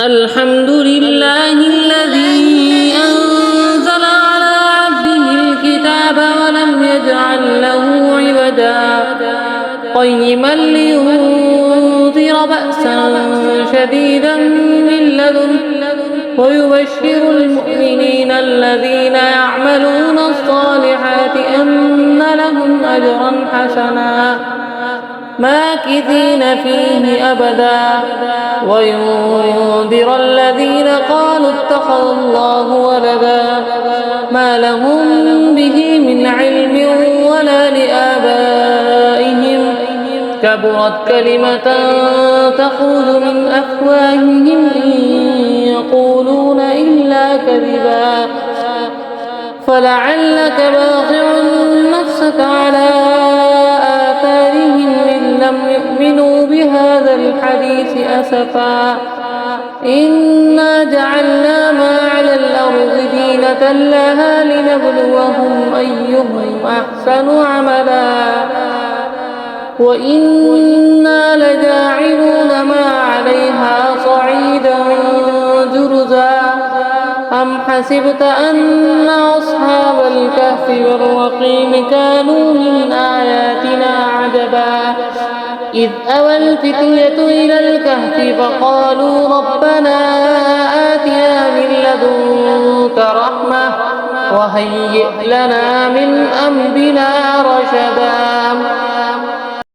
الحمد لله الذي أنزل على عبده الكتاب ولم يجعل له عوجا قيما لينذر بأسا شديدا من لدنه ويبشر المؤمنين الذين يعملون الصالحات أن لهم أجرا حسنا ماكثين فيه أبدا وينذر الذين قالوا اتخذ الله ولدا ما لهم به من علم ولا لآبائهم كبرت كلمة تخرج من أفواههم إن يقولون إلا كذبا فلعلك باخع نفسك على آثارهم إن لم يؤمنوا بهذا الحديث أسفا إنا جعلنا ما على الأرض زينة لها لنبلوهم أيهم أحسن عملا وإنا لجاعلون ما عليها صعيدا جرزا أم حسبت أن أصحاب الكهف والرقيم كانوا من آياتنا عجبا إذ أوى الفتية إلى الكهف فقالوا ربنا آتنا من لدنك رحمة وهيئ لنا من أمرنا رشدا